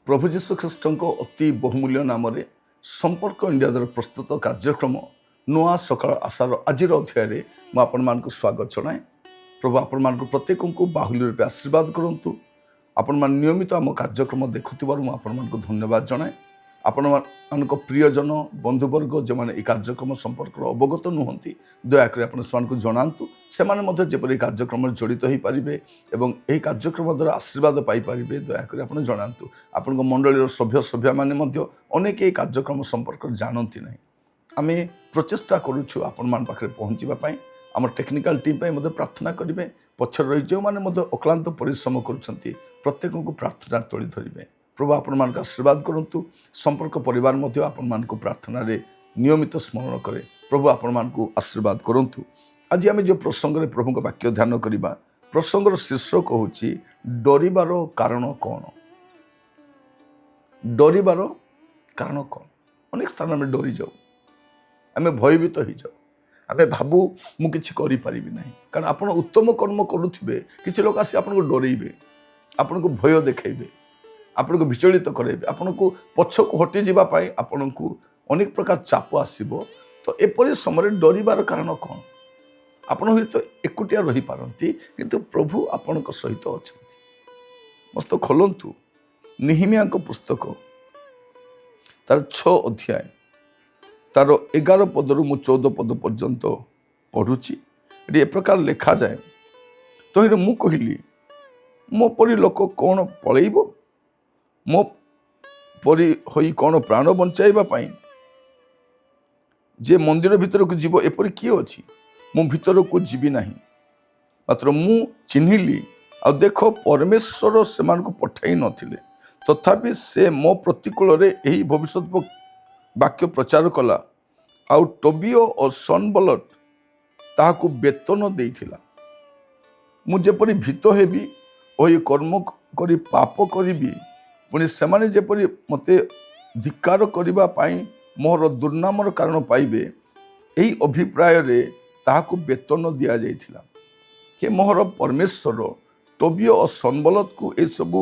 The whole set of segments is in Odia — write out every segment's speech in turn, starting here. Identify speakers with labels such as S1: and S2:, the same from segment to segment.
S1: प्रभु जीशु ख्रीष्ट अति बहुमूल्य नाम संपर्क इंडिया द्वारा प्रस्तुत कार्यक्रम नुआ सकाळ आशार आज अध्याय मुझे स्वागत जनाए। प्रभु आपण मान प्रत्येक को बाहुल्य रूपे आशीर्वाद करूँ। आपण मान नियमित आम कार्यक्रम देखुवर मुझे धन्यवाद जनाए। आपण मान प्रियजन बंधुवर्ग जो मैंने ये कार्यक्रम संपर्क अवगत नुहति दयाकोरी आप जनातु से जपरी कार्यक्रम जड़ित हो पारे और यही कार्यक्रम द्वारा आशीर्वाद पाइपर दयाकोरी आप जनातु। आपण मंडलीर सभ्य सभ्या मैंने अनेक ये कार्यक्रम संपर्क जानती ना। आम प्रचेषा करुच्छू आपण मान पाखे पहुँचापी आम टेक्निकल टीम प्रार्थना करेंगे। पछर रही जो मैंने अक्लांत परिश्रम कर प्रत्येक को प्रार्थना तोड़ी धरवे। प्रभु आपण मान आशीर्वाद करूँ। संपर्क परिवार मध्य आपण मान प्रार्थना रे नियमित स्मरण करे। प्रभु आपण मान आशीर्वाद करूँ। आज आम जो प्रसंग में प्रभु का वाक्य ध्यान करवा प्रसंगर शीर्षक हूँ डरिबार कारण कौन। डरिबार कारण कौन। अनेक स्थान में डरी जाऊ, आम भयभीत हो जाऊ, आम भावु मु किछि करि परिबि नाही। कारण आपण उत्तम कर्म करुथिबे किछि लोक आसी आपन को डरेइबे, आपन को भय देखेइबे, आपन को विचलित कराइबे, आपन को पछक हटि जीवा पाई आपन को अनेक प्रकार चाप आसीबो। तो एपरि समय डरिबार कारण कौन। आपन हुए तो एकुटिया रही पारंती किंतु प्रभु आपन को सहित अछंती। मस्त खोलंतु नेहेमिया को पुस्तक तार 6 अध्याय तार 11 पदरु मु 14 पद पर्यंत पढ़ुची। ए प्रकार लिखा जाए तो मु कहली मो परी लोक कौन पलैब, मो परी होई कौन प्राण बंचाइबा पाई जे मंदिर भीतर को जीव एपरी किए अछि। मु भीतर को जीवी नाही, मात्र मु चिन्हिली आ देख परमेश्वर से को पठाई नथिले, तथापि से मो प्रतिकूल रे एही भविष्य वाक्य प्रचार कला। आउ टोबियो और सनबलट ताहाकु वेतन देइथिला। मु जेपरि भीत हेबी और ये कर्म करी पाप करी पुणी सेमाने जेपरि मते धिक्कार करिबा पाई मोर दुर्नामर कारण पाइबे एही अभिप्राय रे ताहाकु वेतन दिया जाइथिला। के मोहर परमेश्वर टोबियो और सनबलत को ए सबु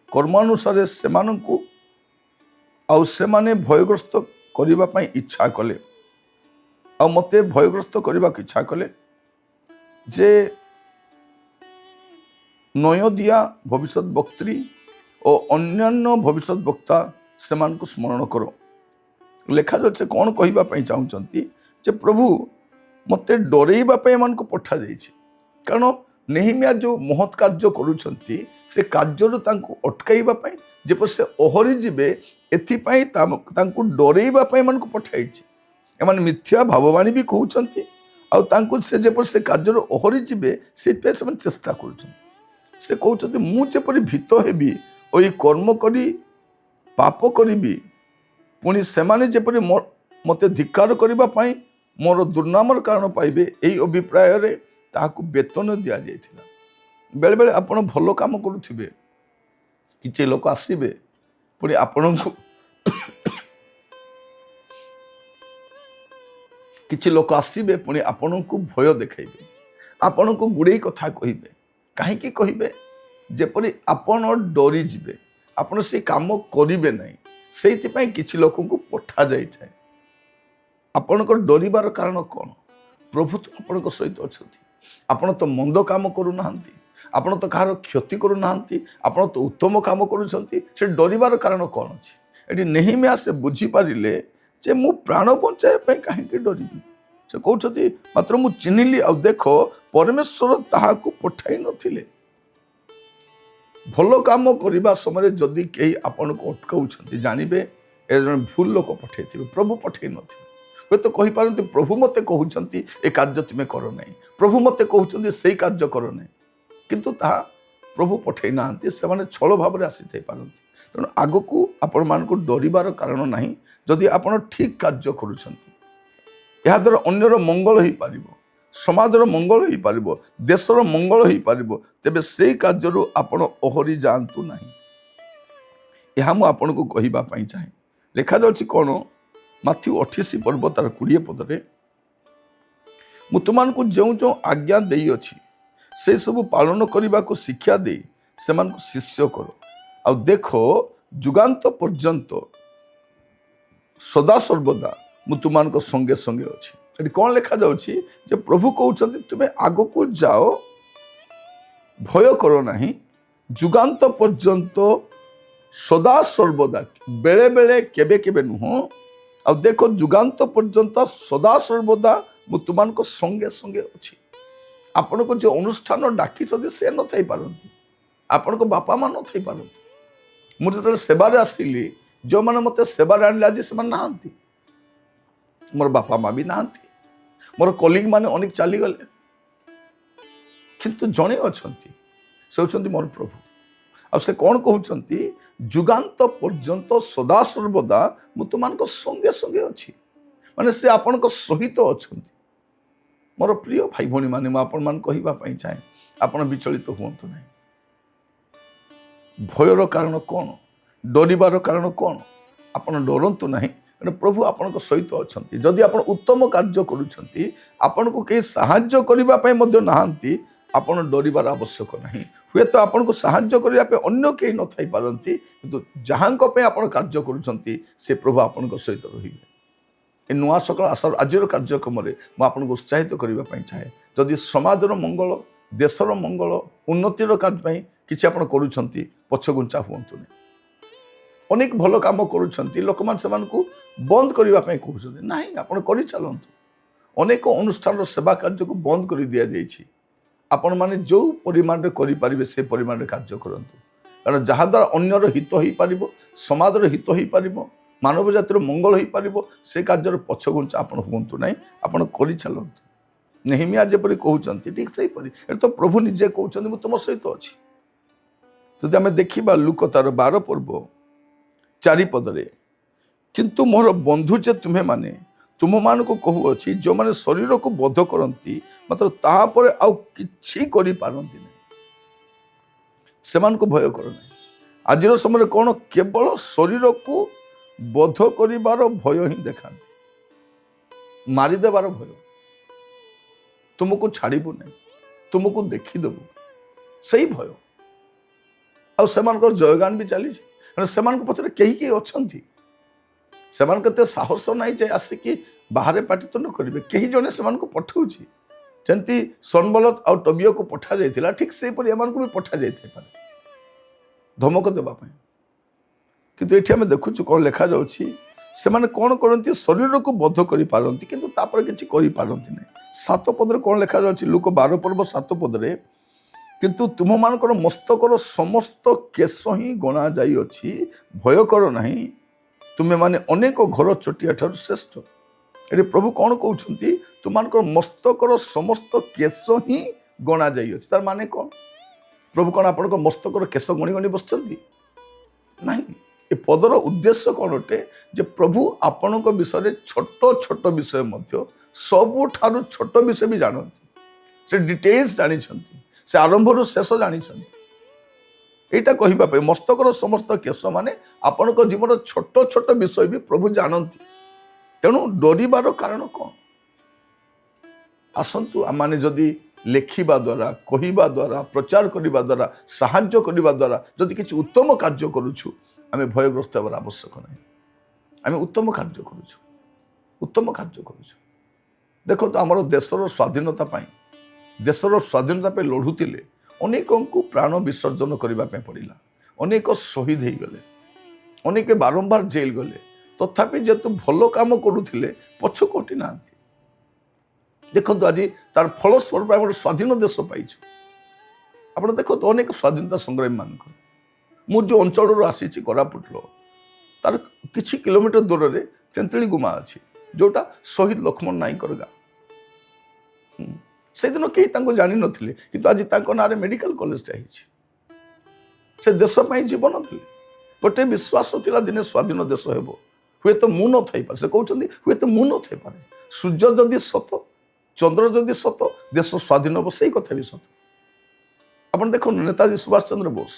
S1: कर्मानुसार सेमानंकु आउ सेमाने भयग्रस्त करिबा पाई इच्छा कले। आ मते भयग्रस्त करने की इच्छा कले जे नयदिया भविष्य वक्त्री और अन्यान्य भविष्य वक्ता से स्मरण करो। लेखा जाए कौन कहवाई चाहते जे प्रभु मते डरइवाई एम को पठा जाइए। कारण नेहेमिया जो महत् कार्य करुछंती से कार्य अटकाइवाई जेपर से ओहरी जीवे एथिपाई तांकु डरइवाई एम को पठाई। एमान मिथ्या भाववाणी भी कहते से जेपर से कार्य ओहरी जीवे से चेष्टा कर कहते मुझेपरि भीत हेबी और ये कर्म करी पाप करी पुणी सेमाने जेपरि मते धिक्कार करिबा पाई मोर दुर्नामर कारण पाइबे यही अभिप्राय रे ताहाकु वेतन दिया जाइथिला। बेले बेले आपण भलो काम करुथिबे, किछि लोक आसीबे पुणी आपणको किछि लोक आसीबे पुणी आपणको भय देखाइबे, आपणको गुड़े कथा कहिबे। काहेकि कहिबे जेपरि आपण डरी जिबे, आपण से काम करिबे नाही। सेइथिपाई किछि लोकंकु पठा जाई थाए। आपणको डरिबार कारण कौन। प्रभु तो आपणको सहित अछंती। आपण तो मंद काम करू नाहंती, आपण तो कहार क्षति करू नाहंती, आपण तो उत्तम काम करूछंती। से डरिबार कारण कौन अछि। एठी नेहेमिया से बुझी पारिले जे मु प्राण बंचाए पई काहेकि डरिबी। से कहउछंती मात्र मु चिन्हिली आ देखो परमेश्वर ताहाकु पठाई नथिले। ଭଲ କାମ କରିବା ସମୟରେ ଯଦି କେହି ଆପଣଙ୍କୁ ଅଟକାଉଛନ୍ତି ଜାଣିବେ ଏ ଜଣେ ଭୁଲ ଲୋକ ପଠାଇଥିବେ, ପ୍ରଭୁ ପଠାଇ ନଥିବେ। ହୁଏତ କହିପାରନ୍ତି ପ୍ରଭୁ ମୋତେ କହୁଛନ୍ତି ଏ କାର୍ଯ୍ୟ ତୁମେ କର ନାହିଁ, ପ୍ରଭୁ ମୋତେ କହୁଛନ୍ତି ସେଇ କାର୍ଯ୍ୟ କର ନାହିଁ, କିନ୍ତୁ ତାହା ପ୍ରଭୁ ପଠାଇ ନାହାନ୍ତି, ସେମାନେ ଛଳ ଭାବରେ ଆସିଥାଇପାରନ୍ତି। ତେଣୁ ଆଗକୁ ଆପଣମାନଙ୍କୁ ଡରିବାର କାରଣ ନାହିଁ। ଯଦି ଆପଣ ଠିକ୍ କାର୍ଯ୍ୟ କରୁଛନ୍ତି, ଏହାଦ୍ୱାରା ଅନ୍ୟର ମଙ୍ଗଳ ହେଇପାରିବ, ସମାଜର ମଙ୍ଗଳ ହେଇପାରିବ, ଦେଶର ମଙ୍ଗଳ ହେଇପାରିବ, ତେବେ ସେଇ କାର୍ଯ୍ୟରୁ ଆପଣ ଓହରି ଯାଆନ୍ତୁ ନାହିଁ। ଏହା ମୁଁ ଆପଣଙ୍କୁ କହିବା ପାଇଁ ଚାହେଁ। ଲେଖାଯାଉଛି କ'ଣ? ମାଥ୍ୟୁ 28 ପର୍ବ ତାର 20 ପଦରେ, ମୁଁ ତୁମମାନଙ୍କୁ ଯେଉଁ ଯେଉଁ ଆଜ୍ଞା ଦେଇଅଛି ସେସବୁ ପାଳନ କରିବାକୁ ଶିକ୍ଷା ଦେଇ ସେମାନଙ୍କୁ ଶିଷ୍ୟ କର, ଆଉ ଦେଖ ଯୁଗାନ୍ତ ପର୍ଯ୍ୟନ୍ତ ସଦାସର୍ବଦା ମୁଁ ତୁମମାନଙ୍କ ସଙ୍ଗେ ସଙ୍ଗେ ଅଛି। ଏଠି କ'ଣ ଲେଖାଯାଉଛି? ଯେ ପ୍ରଭୁ କହୁଛନ୍ତି ତୁମେ ଆଗକୁ ଯାଅ, ଭୟ କର ନାହିଁ, ଯୁଗାନ୍ତ ପର୍ଯ୍ୟନ୍ତ ସଦାସର୍ବଦା, ବେଳେ ବେଳେ କେବେ କେବେ ନୁହଁ, ଆଉ ଦେଖ ଯୁଗାନ୍ତ ପର୍ଯ୍ୟନ୍ତ ସଦାସର୍ବଦା ମୁଁ ତୁମମାନଙ୍କ ସଙ୍ଗେ ସଙ୍ଗେ ଅଛି। ଆପଣଙ୍କୁ ଯେ ଅନୁଷ୍ଠାନ ଡାକିଛନ୍ତି ସେ ନଥାଇପାରନ୍ତି, ଆପଣଙ୍କ ବାପା ମା ନଥାଇପାରନ୍ତି। ମୁଁ ଯେତେବେଳେ ସେବାରେ ଆସିଲି, ଯେଉଁମାନେ ମୋତେ ସେବାରେ ଆଣିଲେ ଆଜି ସେମାନେ ନାହାନ୍ତି, ମୋର ବାପା ମା ବି ନାହାନ୍ତି, ମୋର କଲିଗ ମାନେ ଅନେକ ଚାଲିଗଲେ, କିନ୍ତୁ ଜଣେ ଅଛନ୍ତି, ସେ ହେଉଛନ୍ତି ମୋର ପ୍ରଭୁ। ଆଉ ସେ କ'ଣ କହୁଛନ୍ତି? ଯୁଗାନ୍ତ ପର୍ଯ୍ୟନ୍ତ ସଦାସର୍ବଦା ମୁଁ ତୁମମାନଙ୍କ ସଙ୍ଗେ ସଙ୍ଗେ ଅଛି, ମାନେ ସେ ଆପଣଙ୍କ ସହିତ ଅଛନ୍ତି। ମୋର ପ୍ରିୟ ଭାଇ ଭଉଣୀ ମାନେ, ମୁଁ ଆପଣମାନଙ୍କୁ କହିବା ପାଇଁ ଚାହେଁ, ଆପଣ ବିଚଳିତ ହୁଅନ୍ତୁ ନାହିଁ। ଭୟର କାରଣ କ'ଣ? ଡରିବାର କାରଣ କ'ଣ? ଆପଣ ଡରନ୍ତୁ ନାହିଁ, କାରଣ ପ୍ରଭୁ ଆପଣଙ୍କ ସହିତ ଅଛନ୍ତି। ଯଦି ଆପଣ ଉତ୍ତମ କାର୍ଯ୍ୟ କରୁଛନ୍ତି, ଆପଣଙ୍କୁ କେହି ସାହାଯ୍ୟ କରିବା ପାଇଁ ମଧ୍ୟ ନାହାନ୍ତି, ଆପଣ ଡରିବାର ଆବଶ୍ୟକ ନାହିଁ। ହୁଏତ ଆପଣଙ୍କୁ ସାହାଯ୍ୟ କରିବା ପାଇଁ ଅନ୍ୟ କେହି ନଥାଇପାରନ୍ତି, କିନ୍ତୁ ଯାହାଙ୍କ ପାଇଁ ଆପଣ କାର୍ଯ୍ୟ କରୁଛନ୍ତି ସେ ପ୍ରଭୁ ଆପଣଙ୍କ ସହିତ ରହିବେ। ଏ ନୂଆ ସକାଳ ଆଜିର କାର୍ଯ୍ୟକ୍ରମରେ ମୁଁ ଆପଣଙ୍କୁ ଉତ୍ସାହିତ କରିବା ପାଇଁ ଚାହେଁ, ଯଦି ସମାଜର ମଙ୍ଗଳ, ଦେଶର ମଙ୍ଗଳ, ଉନ୍ନତିର କାର୍ଯ୍ୟ ପାଇଁ କିଛି ଆପଣ କରୁଛନ୍ତି, ପଛଘୁଞ୍ଚା ହୁଅନ୍ତୁନି। ଅନେକ ଭଲ କାମ କରୁଛନ୍ତି, ଲୋକମାନେ ସେମାନଙ୍କୁ ବନ୍ଦ କରିବା ପାଇଁ କହୁଛନ୍ତି, ନାହିଁ ଆପଣ କରିଚାଲନ୍ତୁ। ଅନେକ ଅନୁଷ୍ଠାନର ସେବା କାର୍ଯ୍ୟକୁ ବନ୍ଦ କରି ଦିଆଯାଇଛି। ଆପଣମାନେ ଯେଉଁ ପରିମାଣରେ କରିପାରିବେ ସେ ପରିମାଣରେ କାର୍ଯ୍ୟ କରନ୍ତୁ, କାରଣ ଯାହାଦ୍ୱାରା ଅନ୍ୟର ହିତ ହେଇପାରିବ, ସମାଜର ହିତ ହେଇପାରିବ, ମାନବ ଜାତିର ମଙ୍ଗଳ ହେଇପାରିବ, ସେ କାର୍ଯ୍ୟର ପଛଘୁଞ୍ଚା ଆପଣ ହୁଅନ୍ତୁ ନାହିଁ, ଆପଣ କରିଚାଲନ୍ତୁ। ନେହେମିଆ ଯେପରି କହୁଛନ୍ତି ଠିକ୍ ସେହିପରି ଏଠି ତ ପ୍ରଭୁ ନିଜେ କହୁଛନ୍ତି ମୁଁ ତୁମ ସହିତ ଅଛି। ଯଦି ଆମେ ଦେଖିବା ଲୁକ ତାର 12 ପର୍ବ 4 ପଦରେ, କିନ୍ତୁ ମୋର ବନ୍ଧୁ ଯେ ତୁମେମାନେ ତୁମମାନଙ୍କୁ କହୁଅଛି, ଯେଉଁମାନେ ଶରୀରକୁ ବଧ କରନ୍ତି ମାତ୍ର ତାହାପରେ ଆଉ କିଛି କରିପାରନ୍ତି ନାହିଁ, ସେମାନଙ୍କୁ ଭୟ କର ନାହିଁ। ଆଜିର ସମୟରେ କ'ଣ? କେବଳ ଶରୀରକୁ ବଧ କରିବାର ଭୟ ହିଁ ଦେଖାନ୍ତି, ମାରିଦେବାର ଭୟ। ତୁମକୁ ଛାଡ଼ିବୁ ନାହିଁ, ତୁମକୁ ଦେଖିଦେବୁ, ସେଇ ଭୟ। ଆଉ ସେମାନଙ୍କର ଜୟଗାନ ବି ଚାଲିଛି, କାରଣ ସେମାନଙ୍କ ପଛରେ କେହି କେହି ଅଛନ୍ତି। ସେମାନଙ୍କ ଏତେ ସାହସ ନାହିଁ ଯେ ଆସିକି ବାହାରେ ପାଟିତୁଣ୍ଡ କରିବେ, କେହି ଜଣେ ସେମାନଙ୍କୁ ପଠାଉଛି। ଯେମିତି ସନବଲତ ଆଉ ଟୋବିୟକୁ ପଠାଯାଇଥିଲା, ଠିକ୍ ସେହିପରି ଏମାନଙ୍କୁ ବି ପଠାଯାଇଥାଇପାରେ ଧମକ ଦେବା ପାଇଁ। କିନ୍ତୁ ଏଠି ଆମେ ଦେଖୁଛୁ କ'ଣ ଲେଖାଯାଉଛି? ସେମାନେ କ'ଣ କରନ୍ତି? ଶରୀରକୁ ବଧ କରିପାରନ୍ତି, କିନ୍ତୁ ତାପରେ କିଛି କରିପାରନ୍ତି ନାହିଁ। 7 ପଦରେ କ'ଣ ଲେଖାଯାଉଛି? ଲୁକ 12 ପର୍ବ 7 ପଦରେ, କିନ୍ତୁ ତୁମମାନଙ୍କର ମସ୍ତକର ସମସ୍ତ କେଶ ହିଁ ଗଣା ଯାଇଅଛି, ଭୟ କର ନାହିଁ, ତୁମେମାନେ ଅନେକ ଘର ଚଟିଆ ଠାରୁ ଶ୍ରେଷ୍ଠ। ଏଠି ପ୍ରଭୁ କ'ଣ କହୁଛନ୍ତି? ତୁମମାନଙ୍କର ମସ୍ତକର ସମସ୍ତ କେଶ ହିଁ ଗଣା ଯାଇଅଛି। ତାର ମାନେ କ'ଣ? ପ୍ରଭୁ କ'ଣ ଆପଣଙ୍କ ମସ୍ତକର କେଶ ଗଣି ଗଣି ବସିଛନ୍ତି? ନାହିଁ। ଏ ପଦର ଉଦ୍ଦେଶ୍ୟ କ'ଣ ଅଟେ? ଯେ ପ୍ରଭୁ ଆପଣଙ୍କ ବିଷୟରେ ଛୋଟ ଛୋଟ ବିଷୟ ମଧ୍ୟ, ସବୁଠାରୁ ଛୋଟ ବିଷୟ ବି ଜାଣନ୍ତି। ସେ ଡିଟେଲ୍ସ ଜାଣିଛନ୍ତି, ସେ ଆରମ୍ଭରୁ ଶେଷ ଜାଣିଛନ୍ତି। এইটা କହିବା ପାଇଁ ମସ୍ତକର ସମସ୍ତ କେଶ ମାନେ ଆପଣଙ୍କ ଜୀବନର ଛୋଟ ଛୋଟ ବିଷୟ ବି ପ୍ରଭୁ ଜାଣନ୍ତି। ତେଣୁ ଡରିବାର କାରଣ କ'ଣ? ଆସନ୍ତୁ ଆମମାନେ ଯଦି ଲେଖିବା ଦ୍ୱାରା, କହିବା ଦ୍ୱାରା, ପ୍ରଚାର କରିବା ଦ୍ୱାରା, ସାହାଯ୍ୟ କରିବା ଦ୍ୱାରା ଯଦି କିଛି ଉତ୍ତମ କାର୍ଯ୍ୟ କରୁଛୁ, ଆମେ ଭୟଗ୍ରସ୍ତ ହେବାର ଆବଶ୍ୟକ ନାହିଁ। ଆମେ ଉତ୍ତମ କାର୍ଯ୍ୟ କରୁଛୁ, ଉତ୍ତମ କାର୍ଯ୍ୟ କରୁଛୁ। ଦେଖନ୍ତୁ ଆମର ଦେଶର ସ୍ୱାଧୀନତା ପାଇଁ ଲଢ଼ୁଥିଲେ ଅନେକଙ୍କୁ ପ୍ରାଣ ବିସର୍ଜନ କରିବା ପାଇଁ ପଡ଼ିଲା, ଅନେକ ଶହୀଦ ହେଇଗଲେ, ଅନେକ ବାରମ୍ବାର ଜେଲ୍ ଗଲେ, ତଥାପି ଯେହେତୁ ଭଲ କାମ କରୁଥିଲେ ପଛକୁ ହଟି ନାହାନ୍ତି। ଦେଖନ୍ତୁ ଆଜି ତାର ଫଳସ୍ୱରୂପ ଆମେ ଗୋଟେ ସ୍ୱାଧୀନ ଦେଶ ପାଇଛୁ। ଆପଣ ଦେଖନ୍ତୁ ଅନେକ ସ୍ୱାଧୀନତା ସଂଗ୍ରାମୀ ମାନଙ୍କର, ମୁଁ ଯେଉଁ ଅଞ୍ଚଳରୁ ଆସିଛି କୋରାପୁଟର, ତାର କିଛି କିଲୋମିଟର ଦୂରରେ ତେନ୍ତୁଳି ଗୁମା ଅଛି, ଯେଉଁଟା ଶହୀଦ ଲକ୍ଷ୍ମଣ ନାୟକଙ୍କର ଗାଁ। ସେଦିନ କେହି ତାଙ୍କୁ ଜାଣିନଥିଲେ, କିନ୍ତୁ ଆଜି ତାଙ୍କ ନାଁରେ ମେଡିକାଲ କଲେଜଟା ହେଇଛି। ସେ ଦେଶ ପାଇଁ ଜୀବନ ଦେଲେ। ଗୋଟେ ବିଶ୍ୱାସ ଥିଲା ଦିନେ ସ୍ୱାଧୀନ ଦେଶ ହେବ। ହୁଏତ ମୁଁ ନଥାଇପାରେ, ସେ କହୁଛନ୍ତି ହୁଏତ ମୁଁ ନଥାଇପାରେ, ସୂର୍ଯ୍ୟ ଯଦି ସତ, ଚନ୍ଦ୍ର ଯଦି ସତ, ଦେଶ ସ୍ୱାଧୀନ ହେବ, ସେଇ କଥା ବି ସତ। ଆପଣ ଦେଖନ୍ତୁ ନେତାଜୀ ସୁଭାଷ ଚନ୍ଦ୍ର ବୋଷ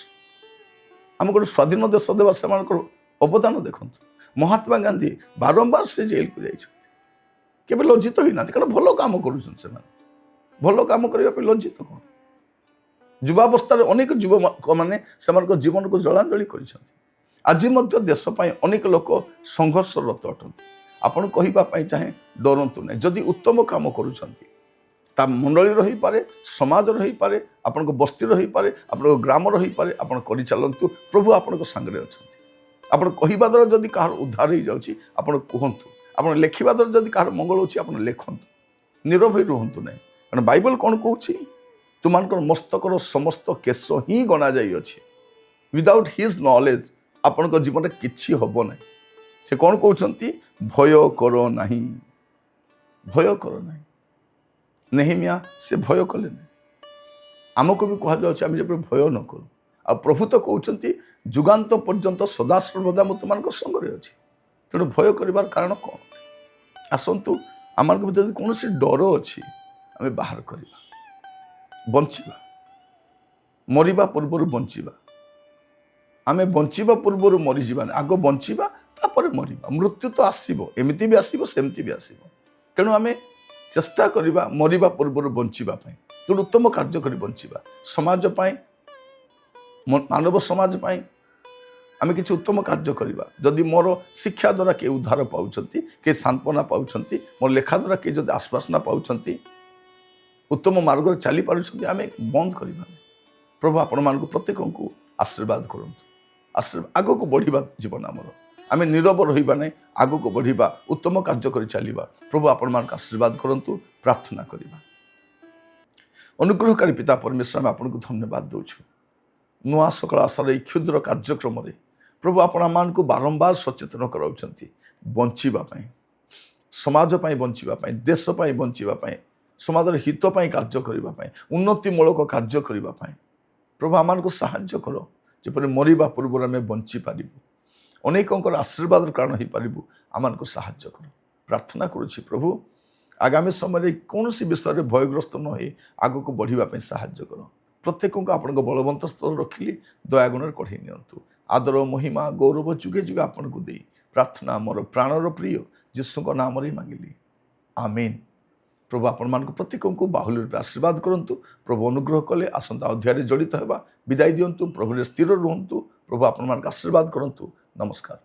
S1: ଆମକୁ ଗୋଟେ ସ୍ୱାଧୀନ ଦେଶ ଦେବା ସେମାନଙ୍କର ଅବଦାନ ଦେଖନ୍ତୁ। ମହାତ୍ମା ଗାନ୍ଧୀ ବାରମ୍ବାର ସେ ଜେଲକୁ ଯାଇଛନ୍ତି, କେବେ ଲଜ୍ଜିତ ହୋଇନାହାନ୍ତି, କାରଣ ଭଲ କାମ କରୁଛନ୍ତି ସେମାନେ। ଭଲ କାମ କରିବା ପାଇଁ ଲଜ୍ଜିତ କ'ଣ? ଯୁବାବସ୍ଥାରେ ଅନେକ ଯୁବକମାନେ ସେମାନଙ୍କ ଜୀବନକୁ ଜଳାଞ୍ଜଳି କରିଛନ୍ତି। ଆଜି ମଧ୍ୟ ଦେଶ ପାଇଁ ଅନେକ ଲୋକ ସଂଘର୍ଷରତ ଅଟନ୍ତି। ଆପଣ କହିବା ପାଇଁ ଚାହେଁ ଡରନ୍ତୁ ନାହିଁ। ଯଦି ଉତ୍ତମ କାମ କରୁଛନ୍ତି, ତା ମଣ୍ଡଳୀର ହେଇପାରେ, ସମାଜର ହେଇପାରେ, ଆପଣଙ୍କ ବସ୍ତିର ହେଇପାରେ, ଆପଣଙ୍କ ଗ୍ରାମର ହେଇପାରେ, ଆପଣ କରିଚାଲନ୍ତୁ। ପ୍ରଭୁ ଆପଣଙ୍କ ସାଙ୍ଗରେ ଅଛନ୍ତି। ଆପଣ କହିବା ଦ୍ୱାରା ଯଦି କାହାର ଉଦ୍ଧାର ହେଇଯାଉଛି, ଆପଣ କୁହନ୍ତୁ। ଆପଣ ଲେଖିବା ଦ୍ୱାରା ଯଦି କାହାର ମଙ୍ଗଳ ହେଉଛି, ଆପଣ ଲେଖନ୍ତୁ। ନୀରବ ହୋଇ ରୁହନ୍ତୁ ନାହିଁ। କାରଣ ବାଇବଲ କ'ଣ କହୁଛି? ତୁମମାନଙ୍କର ମସ୍ତକର ସମସ୍ତ କେଶ ହିଁ ଗଣାଯାଇଅଛି। ୱିଦାଉଟ୍ ହିଜ୍ ନଲେଜ ଆପଣଙ୍କ ଜୀବନରେ କିଛି ହେବ ନାହିଁ। ସେ କ'ଣ କହୁଛନ୍ତି? ଭୟ କର ନାହିଁ, ଭୟ କର ନାହିଁ। ନେହେମିଆ ସେ ଭୟ କଲେ ନାହିଁ। ଆମକୁ ବି କୁହାଯାଉଛି ଆମେ ଯେପରି ଭୟ ନ କରୁ। ଆଉ ପ୍ରଭୁ ତ କହୁଛନ୍ତି ଯୁଗାନ୍ତ ପର୍ଯ୍ୟନ୍ତ ସଦାସର୍ବଦା ମୁଁ ତୁମମାନଙ୍କ ସଙ୍ଗରେ ଅଛି। ତେଣୁ ଭୟ କରିବାର କାରଣ କ'ଣ? ଆସନ୍ତୁ, ଆମମାନଙ୍କ ଭିତରେ ଯଦି କୌଣସି ଡର ଅଛି, ଆମେ ବାହାର କରିବା। ବଞ୍ଚିବା, ମରିବା ପୂର୍ବରୁ ବଞ୍ଚିବା। ଆମେ ବଞ୍ଚିବା ପୂର୍ବରୁ ମରିଯିବାନି, ଆଗ ବଞ୍ଚିବା ତାପରେ ମରିବା। ମୃତ୍ୟୁ ତ ଆସିବ, ଏମିତି ବି ଆସିବ, ସେମିତି ବି ଆସିବ। ତେଣୁ ଆମେ ଚେଷ୍ଟା କରିବା ମରିବା ପୂର୍ବରୁ ବଞ୍ଚିବା ପାଇଁ। ତେଣୁ ଉତ୍ତମ କାର୍ଯ୍ୟ କରି ବଞ୍ଚିବା। ସମାଜ ପାଇଁ, ମାନବ ସମାଜ ପାଇଁ ଆମେ କିଛି ଉତ୍ତମ କାର୍ଯ୍ୟ କରିବା। ଯଦି ମୋର ଶିକ୍ଷା ଦ୍ୱାରା କିଏ ଉଦ୍ଧାର ପାଉଛନ୍ତି, କିଏ ସାନ୍ତ୍ୱନା ପାଉଛନ୍ତି, ମୋର ଲେଖା ଦ୍ୱାରା କିଏ ଯଦି ଆଶ୍ୱାସନା ପାଉଛନ୍ତି, ଉତ୍ତମ ମାର୍ଗରେ ଚାଲିପାରୁଛନ୍ତି, ଆମେ ବନ୍ଦ କରିବାନି। ପ୍ରଭୁ ଆପଣମାନଙ୍କୁ ପ୍ରତ୍ୟେକଙ୍କୁ ଆଶୀର୍ବାଦ କରନ୍ତୁ। ଆଗକୁ ବଢ଼ିବା ଜୀବନ ଆମର। ଆମେ ନୀରବ ରହିବା ନାହିଁ, ଆଗକୁ ବଢ଼ିବା, ଉତ୍ତମ କାର୍ଯ୍ୟ କରି ଚାଲିବା। ପ୍ରଭୁ ଆପଣମାନଙ୍କୁ ଆଶୀର୍ବାଦ କରନ୍ତୁ। ପ୍ରାର୍ଥନା କରିବା। ଅନୁଗ୍ରହକାରୀ ପିତା ପରମେଶ୍ୱର, ଆମେ ଆପଣଙ୍କୁ ଧନ୍ୟବାଦ ଦେଉଛୁ। ନୂଆ ସକାଳ ଆଶାର ଏହି କ୍ଷୁଦ୍ର କାର୍ଯ୍ୟକ୍ରମରେ ପ୍ରଭୁ ଆପଣମାନଙ୍କୁ ବାରମ୍ବାର ସଚେତନ କରାଉଛନ୍ତି ବଞ୍ଚିବା ପାଇଁ, ସମାଜ ପାଇଁ ବଞ୍ଚିବା ପାଇଁ, ଦେଶ ପାଇଁ ବଞ୍ଚିବା ପାଇଁ, ସମାଜର ହିତ ପାଇଁ କାର୍ଯ୍ୟ କରିବା ପାଇଁ, ଉନ୍ନତିମୂଳକ କାର୍ଯ୍ୟ କରିବା ପାଇଁ। ପ୍ରଭୁ ଆମମାନଙ୍କୁ ସାହାଯ୍ୟ କର, ଯେପରି ମରିବା ପୂର୍ବରୁ ଆମେ ବଞ୍ଚିପାରିବୁ, ଅନେକଙ୍କର ଆଶୀର୍ବାଦର କାରଣ ହେଇପାରିବୁ। ଆମମାନଙ୍କୁ ସାହାଯ୍ୟ କର। ପ୍ରାର୍ଥନା କରୁଛି ପ୍ରଭୁ, ଆଗାମୀ ସମୟରେ କୌଣସି ବିଷୟରେ ଭୟଗ୍ରସ୍ତ ନ ହୋଇ ଆଗକୁ ବଢ଼ିବା ପାଇଁ ସାହାଯ୍ୟ କର। ପ୍ରତ୍ୟେକଙ୍କୁ ଆପଣଙ୍କ ବଳବନ୍ତ ସ୍ତର ରଖିଲି, ଦୟାଗୁଣରେ କଢ଼େଇ ନିଅନ୍ତୁ। ଆଦର, ମହିମା, ଗୌରବ ଯୁଗେ ଯୁଗେ ଆପଣଙ୍କୁ ଦେଇ ପ୍ରାର୍ଥନା ମୋର ପ୍ରାଣର ପ୍ରିୟ ଯୀଶୁଙ୍କ ନାମରେ ମାଗିଲି, ଆମେନ୍। ପ୍ରଭୁ ଆପଣମାନଙ୍କୁ ପ୍ରତ୍ୟେକଙ୍କୁ ବାହୁଲ୍ୟ ରୂପେ ଆଶୀର୍ବାଦ କରନ୍ତୁ। ପ୍ରଭୁ ଅନୁଗ୍ରହ କଲେ ଆସନ୍ତା ଅଧ୍ୟାୟରେ ଜଡ଼ିତ ହେବା। ବିଦାୟ ଦିଅନ୍ତୁ। ପ୍ରଭୁରେ ସ୍ଥିର ରୁହନ୍ତୁ। ପ୍ରଭୁ ଆପଣମାନଙ୍କୁ ଆଶୀର୍ବାଦ କରନ୍ତୁ। ନମସ୍କାର।